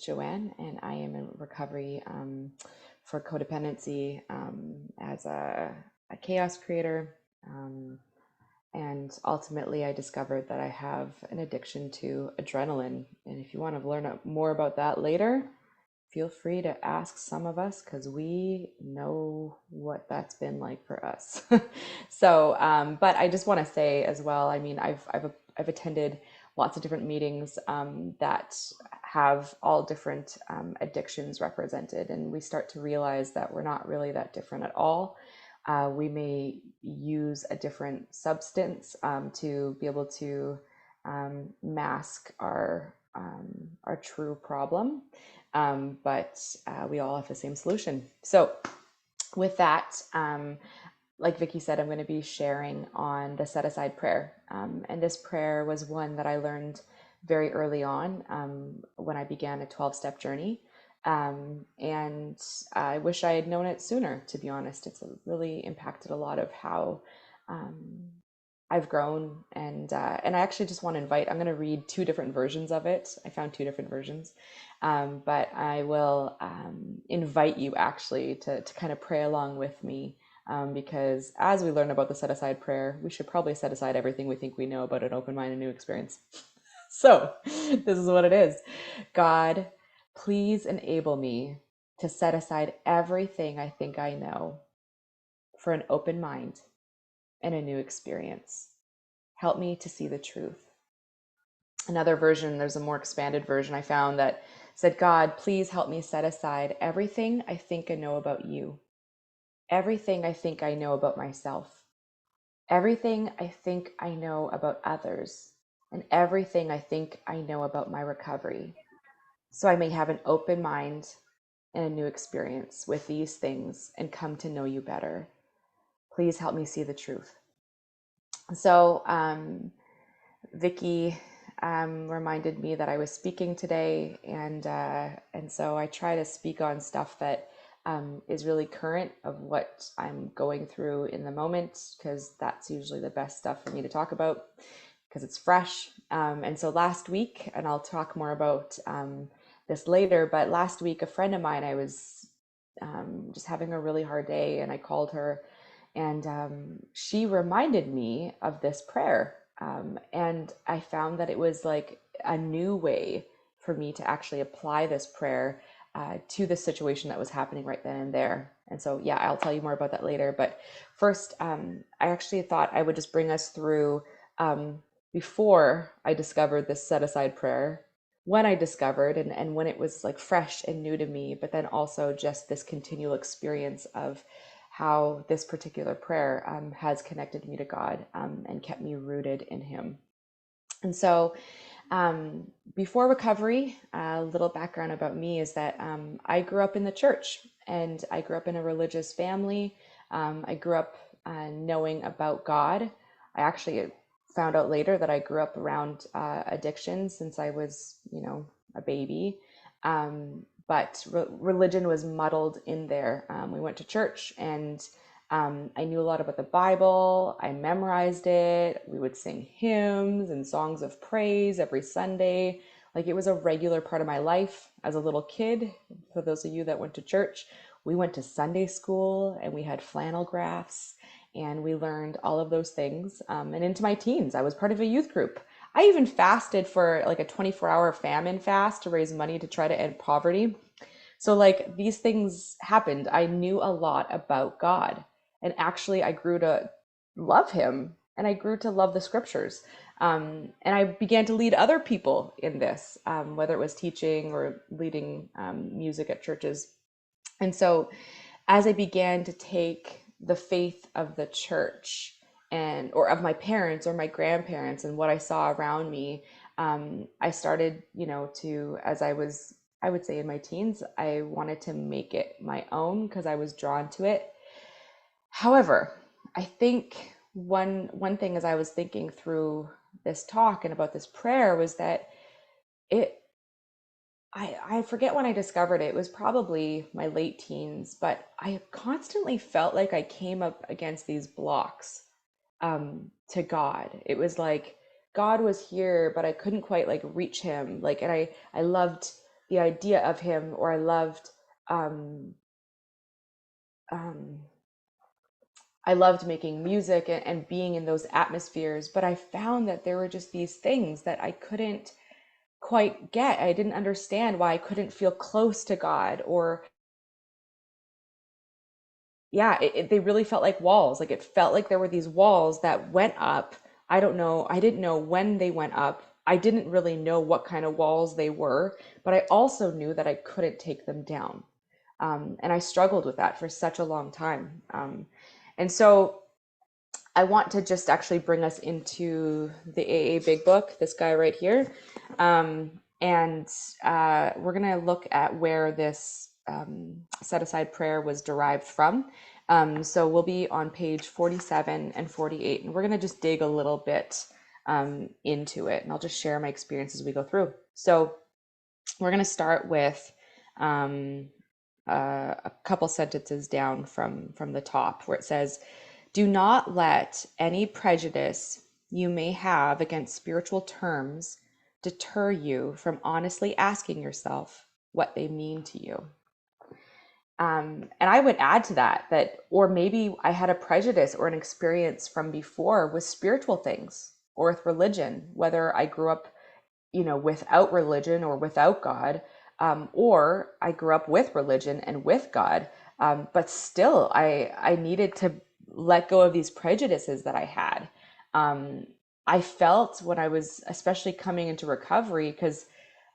Joanne, and I am in recovery for codependency as a chaos creator. And ultimately, I discovered that I have an addiction to adrenaline. And if you want to learn more about that later, feel free to ask some of us because we know what that's been like for us. But I just want to say as well, I mean, I've attended lots of different meetings that have all different addictions represented, and we start to realize that we're not really that different at all. We may use a different substance to be able to mask our true problem, but we all have the same solution. So with that, like Vicky said, I'm going to be sharing on the set aside prayer. And this prayer was one that I learned very early on when I began a 12-step journey. And I wish I had known it sooner, to be honest. It's really impacted a lot of how I've grown. And I actually just want to invite, I'm going to read two different versions of it. I found two different versions. But I will invite you actually to kind of pray along with me. Because as we learn about the set aside prayer, we should probably set aside everything we think we know about an open mind and new experience. So this is what it is. God, please enable me to set aside everything I think I know for an open mind and a new experience. Help me to see the truth. Another version, there's a more expanded version I found that said, God, please help me set aside everything I think I know about you, everything I think I know about myself, everything I think I know about others, and everything I think I know about my recovery, so I may have an open mind and a new experience with these things and come to know you better. Please help me see the truth. So Vicky reminded me that I was speaking today, and so I try to speak on stuff that is really current of what I'm going through in the moment, because that's usually the best stuff for me to talk about because it's fresh. And so last week, and I'll talk more about this later, but last week, a friend of mine, I was just having a really hard day, and I called her, and she reminded me of this prayer. And I found that it was like a new way for me to actually apply this prayer to the situation that was happening right then and there. And so, yeah, I'll tell you more about that later. But first, I actually thought I would just bring us through before I discovered this set aside prayer, when I discovered and when it was like fresh and new to me, but then also just this continual experience of how this particular prayer has connected me to God and kept me rooted in Him. And so before recovery, a little background about me is that I grew up in the church, and I grew up in a religious family. I grew up knowing about God. I actually found out later that I grew up around addiction since I was, a baby. But religion was muddled in there. We went to church, and I knew a lot about the Bible. I memorized it. We would sing hymns and songs of praise every Sunday. Like, it was a regular part of my life as a little kid. For those of you that went to church, we went to Sunday school, and we had flannel graphs, and we learned all of those things. And into my teens, I was part of a youth group. I even fasted for like a 24-hour famine fast to raise money to try to end poverty. So like, these things happened. I knew a lot about God. And actually, I grew to love Him, and I grew to love the scriptures. And I began to lead other people in this, whether it was teaching or leading music at churches. And so as I began to take the faith of the church or of my parents or my grandparents and what I saw around me, I started, as I would say in my teens, I wanted to make it my own because I was drawn to it. However, I think one thing as I was thinking through this talk and about this prayer was that it I forget when I discovered it. It was probably my late teens, but I constantly felt like I came up against these blocks to God. It was like God was here, but I couldn't quite like reach Him. Like, and I loved the idea of him, or um, um, I loved making music and being in those atmospheres, but I found that there were just these things that I couldn't quite get. I didn't understand why I couldn't feel close to God, or yeah, they really felt like walls. Like it felt like there were these walls that went up. I don't know. I didn't know when they went up. I didn't really know what kind of walls they were, but I also knew that I couldn't take them down. And I struggled with that for such a long time. And so I want to just actually bring us into the AA Big Book, this guy right here. And we're going to look at where this set aside prayer was derived from. So we'll be on page 47 and 48, and we're going to just dig a little bit into it. And I'll just share my experience as we go through. So we're going to start with a couple sentences down from the top, where it says, "Do not let any prejudice you may have against spiritual terms deter you from honestly asking yourself what they mean to you." And I would add to that, or maybe I had a prejudice or an experience from before with spiritual things or with religion, whether I grew up, without religion or without God, or I grew up with religion and with God, but still I needed to let go of these prejudices that I had. Um, I felt when I was especially coming into recovery, because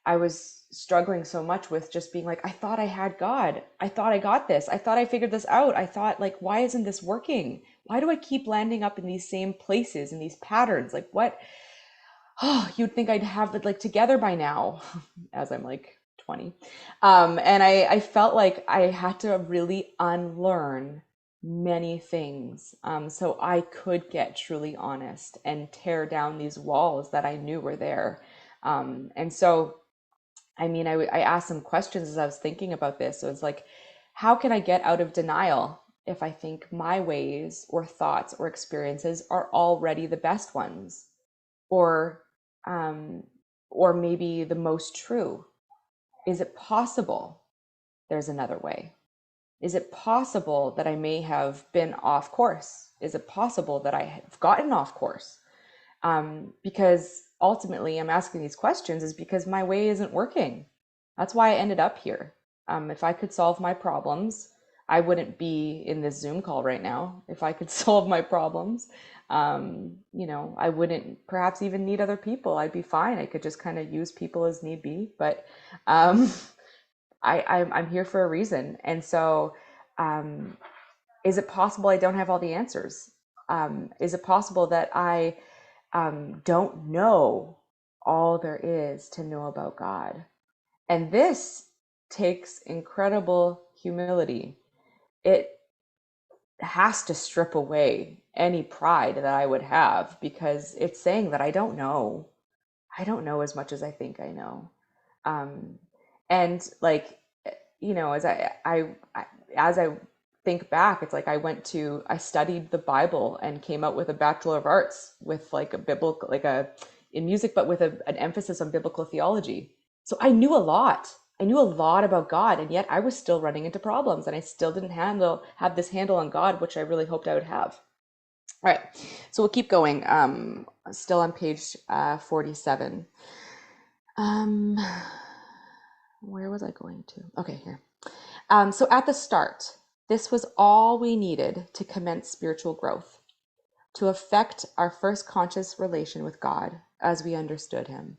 I was struggling so much with just being like, I thought I had God. I thought I got this. I thought I figured this out. I thought, like, why isn't this working? Why do I keep landing up in these same places and these patterns? Like, what? Oh, you'd think I'd have it like together by now, as I'm like 20. And I felt like I had to really unlearn many things, so I could get truly honest and tear down these walls that I knew were there. And so I mean, I asked some questions as I was thinking about this. So it's like, how can I get out of denial if I think my ways or thoughts or experiences are already the best ones, or um, or maybe the most true? Is it possible there's another way? Is it possible that I may have been off course? Is it possible that I have gotten off course? Because ultimately I'm asking these questions is because my way isn't working. That's why I ended up here. If I could solve my problems, I wouldn't be in this Zoom call right now. If I could solve my problems, I wouldn't perhaps even need other people. I'd be fine. I could just kind of use people as need be. But um, I'm here for a reason. And so, um, is it possible I don't have all the answers? Is it possible that I don't know all there is to know about God? And this takes incredible humility. It has to strip away any pride that I would have, because it's saying that I don't know. I don't know as much as I think I know. Um, and like, as I think back, it's like I studied the Bible and came out with a Bachelor of Arts with like a biblical, like a in music, but with an emphasis on biblical theology. So I knew a lot. I knew a lot about God, and yet I was still running into problems, and I still didn't have this handle on God, which I really hoped I would have. All right, so we'll keep going. Still on page 47. Um, where was I going to? Okay, here. So at the start, this was all we needed to commence spiritual growth, to effect our first conscious relation with God as we understood Him.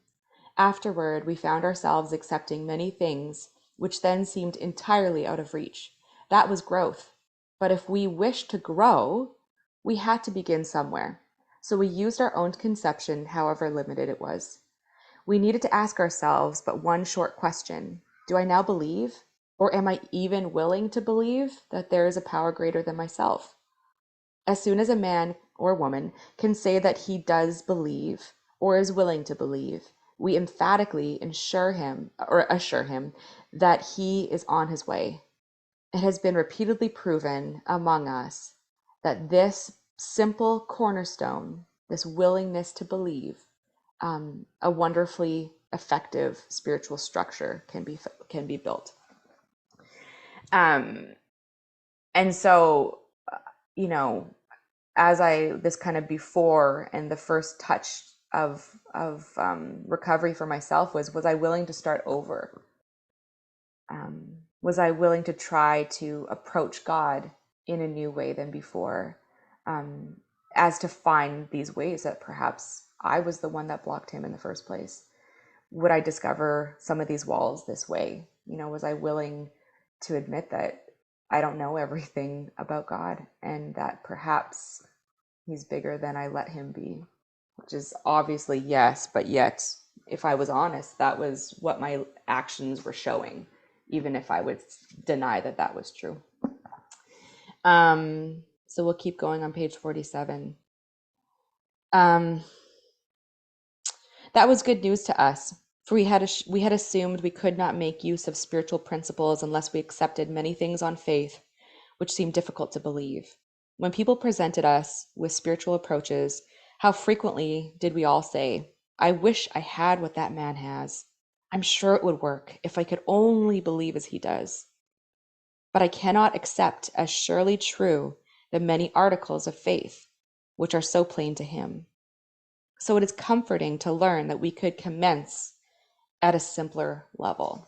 Afterward, we found ourselves accepting many things which then seemed entirely out of reach. That was growth. But if we wished to grow, we had to begin somewhere. So we used our own conception, however limited it was. We needed to ask ourselves but one short question: do I now believe, or am I even willing to believe, that there is a power greater than myself? As soon as a man or woman can say that he does believe or is willing to believe, we emphatically assure him that he is on his way. It has been repeatedly proven among us that this simple cornerstone, this willingness to believe, effective spiritual structure can be built. Um, and so, you know, as this kind of before, and the first touch of recovery for myself was I willing to start over? Was I willing to try to approach God in a new way than before? As to find these ways that perhaps I was the one that blocked him in the first place. Would I discover some of these walls this way? Was I willing to admit that I don't know everything about God, and that perhaps he's bigger than I let him be? Which is obviously yes, but yet, if I was honest, that was what my actions were showing, even if I would deny that that was true. So we'll keep going on page 47. That was good news to us, for we had assumed we could not make use of spiritual principles unless we accepted many things on faith, which seemed difficult to believe. When people presented us with spiritual approaches, how frequently did we all say, "I wish I had what that man has. I'm sure it would work if I could only believe as he does." But I cannot accept as surely true the many articles of faith, which are so plain to him. So it is comforting to learn that we could commence at a simpler level.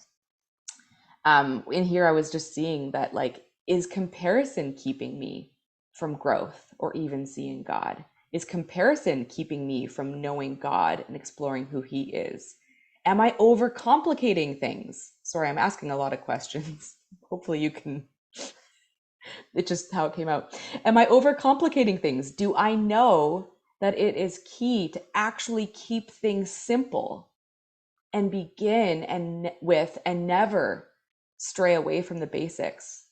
In here, I was just seeing that, like, is comparison keeping me from growth or even seeing God? Is comparison keeping me from knowing God and exploring who he is? Am I overcomplicating things? Sorry, I'm asking a lot of questions. Hopefully you can, it's just how it came out. Am I overcomplicating things? Do I know that it is key to actually keep things simple and begin and never stray away from the basics,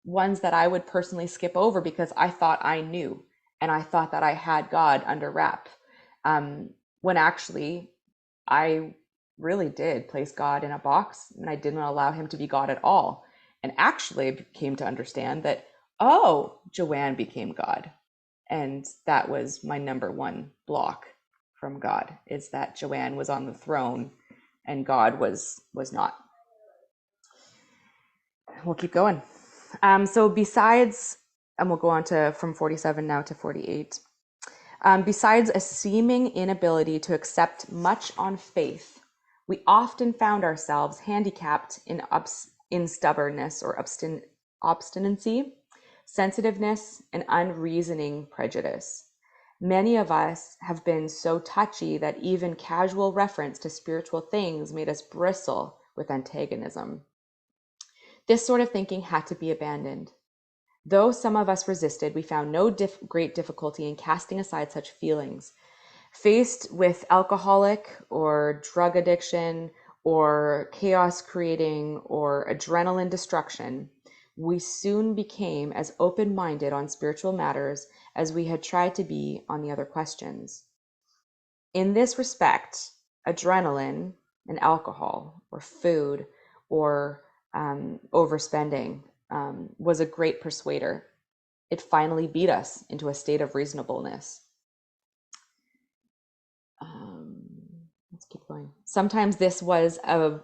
ones that I would personally skip over because I thought I knew and I thought that I had God under wrap, when actually I really did place God in a box, and I didn't allow him to be God at all. And actually I came to understand that, oh, Joanne became God. And that was my number one block from God, is that Joanne was on the throne and God was not. We'll keep going. So besides, and we'll go on to from 47 now to 48. Besides a seeming inability to accept much on faith, we often found ourselves handicapped in stubbornness or obstinacy, sensitiveness, and unreasoning prejudice. Many of us have been so touchy that even casual reference to spiritual things made us bristle with antagonism. This sort of thinking had to be abandoned. Though some of us resisted, we found no great difficulty in casting aside such feelings. Faced with alcoholic or drug addiction or chaos creating or adrenaline destruction, we soon became as open-minded on spiritual matters as we had tried to be on the other questions. In this respect, adrenaline and alcohol or food or overspending was a great persuader. It finally beat us into a state of reasonableness. Let's keep going. Sometimes this was a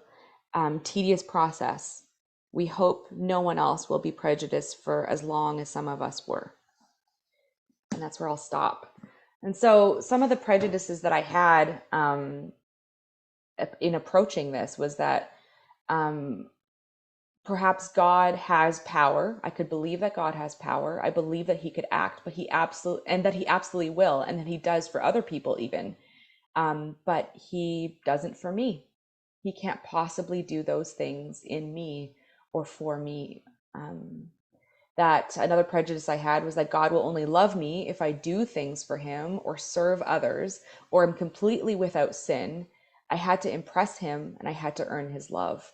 tedious process. We hope no one else will be prejudiced for as long as some of us were. And that's where I'll stop. And so some of the prejudices that I had in approaching this was that perhaps God has power. I could believe that God has power. I believe that he could act, but he absolutely will, and that he does for other people even. But he doesn't for me. He can't possibly do those things in me or for me. That another prejudice I had was that God will only love me if I do things for him or serve others or am completely without sin. I had to impress him and I had to earn his love.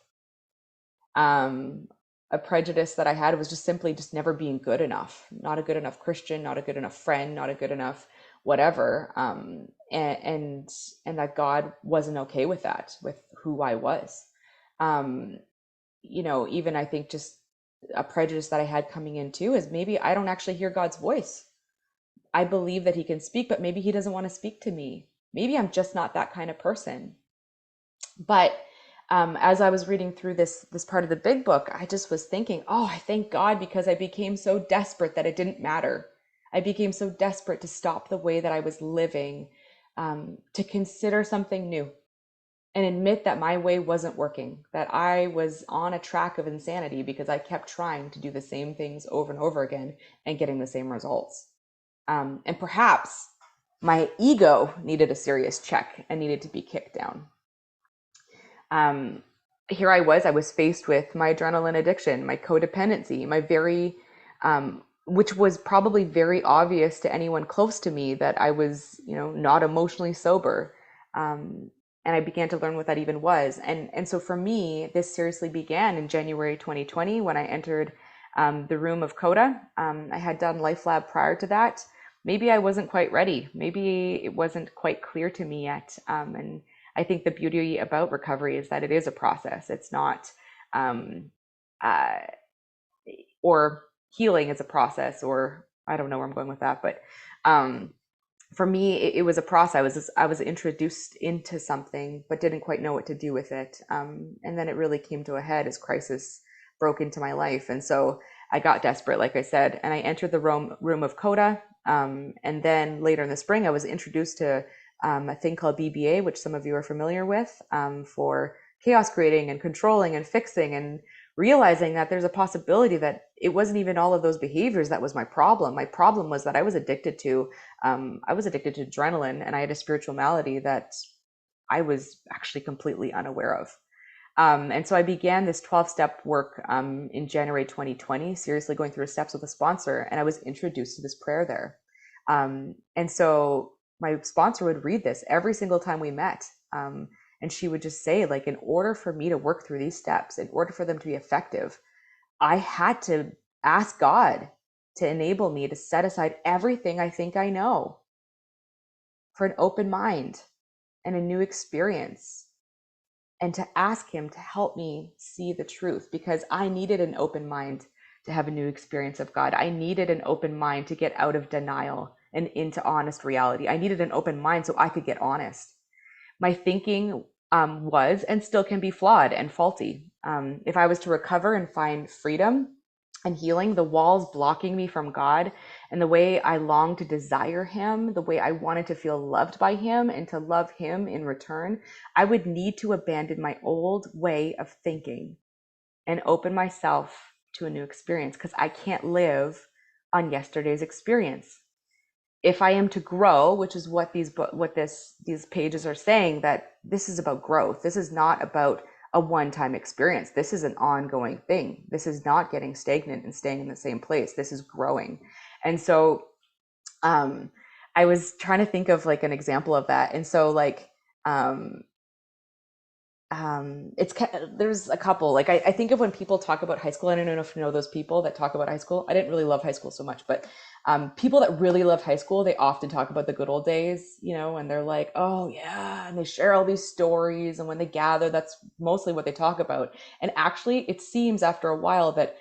A prejudice that I had was just simply just never being good enough, not a good enough Christian, not a good enough friend, not a good enough whatever. And that God wasn't okay with that, with who I was. Even I think just a prejudice that I had coming in too is maybe I don't actually hear God's voice. I believe that he can speak, but maybe he doesn't want to speak to me. Maybe I'm just not that kind of person. But as I was reading through this part of the big book, I just was thinking, oh, I thank God, because I became so desperate that it didn't matter. I became so desperate to stop the way that I was living, to consider something new and admit that my way wasn't working, that I was on a track of insanity because I kept trying to do the same things over and over again and getting the same results. And perhaps my ego needed a serious check and needed to be kicked down. um, Here I was faced with my adrenaline addiction, my codependency, my very, which was probably very obvious to anyone close to me that I was, not emotionally sober. And I began to learn what that even was. And so for me, this seriously began in January 2020 when I entered the room of Coda. I had done LifeLab prior to that. Maybe I wasn't quite ready. Maybe it wasn't quite clear to me yet. And I think the beauty about recovery is that it is a process. It's not, um, uh, or healing is a process, or I don't know where I'm going with that, but um, for me, it was a process. I was introduced into something, but didn't quite know what to do with it. And then it really came to a head as crisis broke into my life, and so I got desperate, like I said, and I entered the room of Coda. And then later in the spring, I was introduced to a thing called BBA, which some of you are familiar with, for chaos creating and controlling and fixing, and realizing that there's a possibility that it wasn't even all of those behaviors that was my problem. My problem was that I was addicted to adrenaline, and I had a spiritual malady that I was actually completely unaware of. And so I began this 12-step work in January 2020, seriously going through steps with a sponsor, and I was introduced to this prayer there. And so my sponsor would read this every single time we met. And she would just say, like, in order for me to work through these steps, in order for them to be effective, I had to ask God to enable me to set aside everything I think I know for an open mind and a new experience, and to ask Him to help me see the truth, because I needed an open mind to have a new experience of God. I needed an open mind to get out of denial and into honest reality. I needed an open mind so I could get honest. My thinking was and still can be flawed and faulty. If I was to recover and find freedom and healing, the walls blocking me from God and the way I longed to desire Him, the way I wanted to feel loved by Him and to love Him in return, I would need to abandon my old way of thinking and open myself to a new experience, because I can't live on yesterday's experience. If I am to grow, which is what these pages are saying, that this is about growth. This is not about a one-time experience. This is an ongoing thing. This is not getting stagnant and staying in the same place. This is growing. And so um, I was trying to think of like an example of that. And so like um, it's there's a couple, like I think of when people talk about high school. I don't know if you know those people that talk about high school. I didn't really love high school so much, but people that really love high school, they often talk about the good old days, and they're like, oh yeah, and they share all these stories, and when they gather, that's mostly what they talk about. And actually it seems after a while that,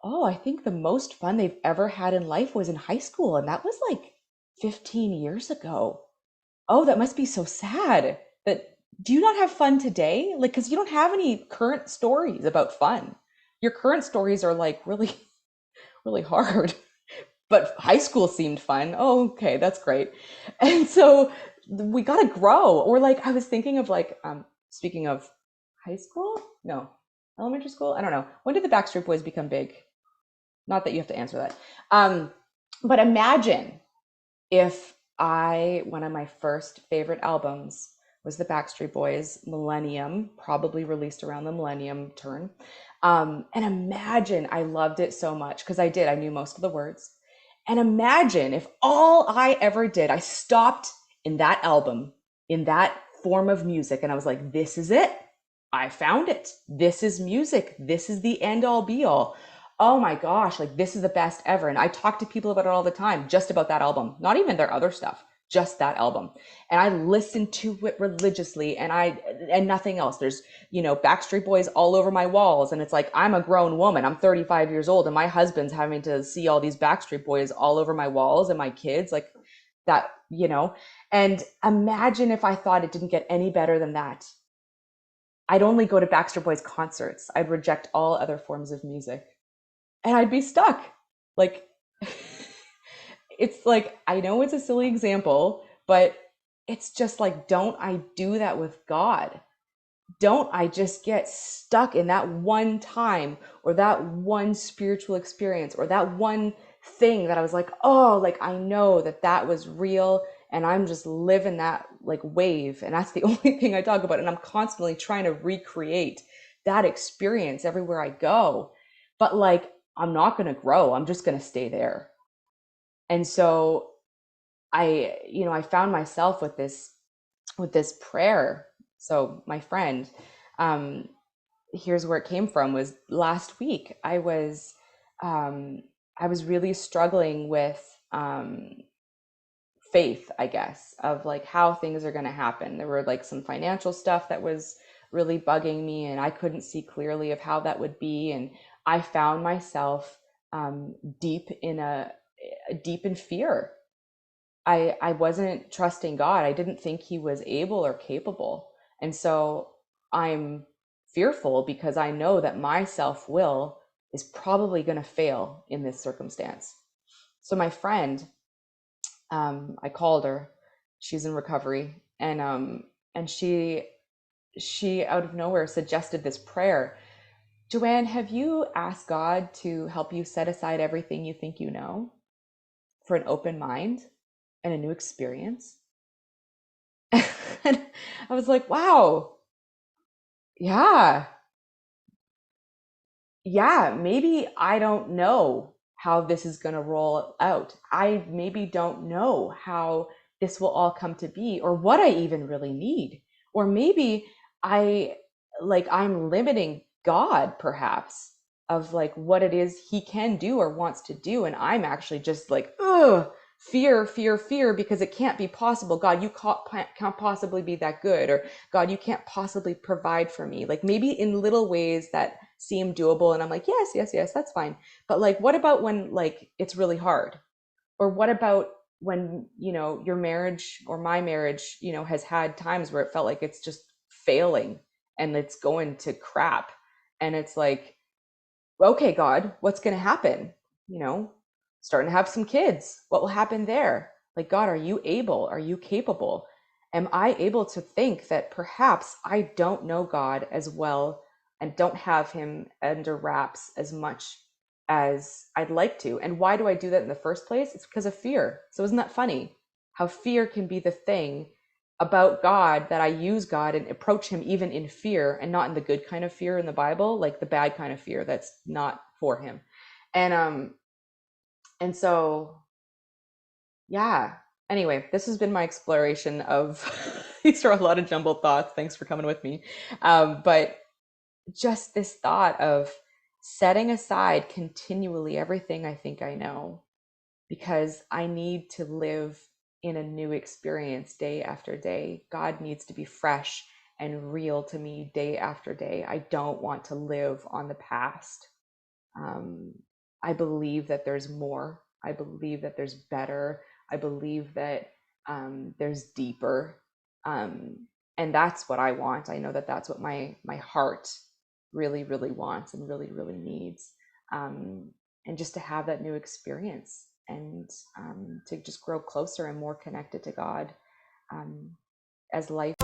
oh, I think the most fun they've ever had in life was in high school, and that was like 15 years ago. Oh, that must be so sad. That Do you not have fun today? Like, because you don't have any current stories about fun. Your current stories are like really, really hard. But high school seemed fun. Oh, okay, that's great. And so we gotta grow. Or like I was thinking of like, speaking of high school, no, elementary school. I don't know. When did the Backstreet Boys become big? Not that you have to answer that. But imagine if one of my first favorite albums was the Backstreet Boys Millennium, probably released around the millennium turn. And imagine I loved it so much, because I knew most of the words. And imagine if all I ever did, I stopped in that album, in that form of music, and I was like, this is it. I found it. This is music. This is the end all be all. Oh my gosh, like this is the best ever. And I talk to people about it all the time, just about that album, not even their other stuff, just that album. And I listen to it religiously, and nothing else. There's, Backstreet Boys all over my walls. And it's like, I'm a grown woman. I'm 35 years old, and my husband's having to see all these Backstreet Boys all over my walls, and my kids, like that. And imagine if I thought it didn't get any better than that. I'd only go to Backstreet Boys concerts. I'd reject all other forms of music, and I'd be stuck. Like, it's like, I know it's a silly example, but it's just like, don't I do that with God? Don't I just get stuck in that one time or that one spiritual experience or that one thing that I was like, oh, like I know that that was real and I'm just living that like wave. And that's the only thing I talk about. And I'm constantly trying to recreate that experience everywhere I go. But like, I'm not going to grow. I'm just going to stay there. And so I found myself with this prayer. So my friend, um, here's where it came from, was last week. I was really struggling with faith, I guess, of like how things are going to happen. There were like some financial stuff that was really bugging me, and I couldn't see clearly of how that would be. And I found myself deep in fear. I wasn't trusting God. I didn't think he was able or capable. And so I'm fearful because I know that my self-will is probably going to fail in this circumstance. So my friend, I called her. She's in recovery, and she out of nowhere suggested this prayer. Joanne, have you asked God to help you set aside everything you think you know for an open mind and a new experience? And I was like, wow, yeah, yeah, maybe I don't know how this is going to roll out. I maybe don't know how this will all come to be or what I even really need. Or maybe I I'm limiting God perhaps of like what it is he can do or wants to do. And I'm actually just like, ugh, fear, fear, fear, because it can't be possible. God, you can't possibly be that good. Or God, you can't possibly provide for me. Like maybe in little ways that seem doable. And I'm like, yes, yes, yes, that's fine. But like, what about when like it's really hard? Or what about when, your marriage or my marriage, has had times where it felt like it's just failing and it's going to crap. And it's like, okay, God, what's going to happen? You know, Starting to have some kids. What will happen there? Like, God, are you able? Are you capable? Am I able to think that perhaps I don't know God as well and don't have him under wraps as much as I'd like to? And why do I do that in the first place? It's because of fear. So isn't that funny? How fear can be the thing about God, that I use God and approach him even in fear, and not in the good kind of fear in the Bible, like the bad kind of fear that's not for him. And so yeah. Anyway, this has been my exploration of these are a lot of jumbled thoughts. Thanks for coming with me. But just this thought of setting aside continually everything I think I know, because I need to live in a new experience day after day. God needs to be fresh and real to me day after day. I don't want to live on the past. Um, I believe that there's more. I believe that there's better. I believe that there's deeper. And that's what I want. I know that that's what my heart really, really wants and really, really needs. And just to have that new experience, and to just grow closer and more connected to God, as life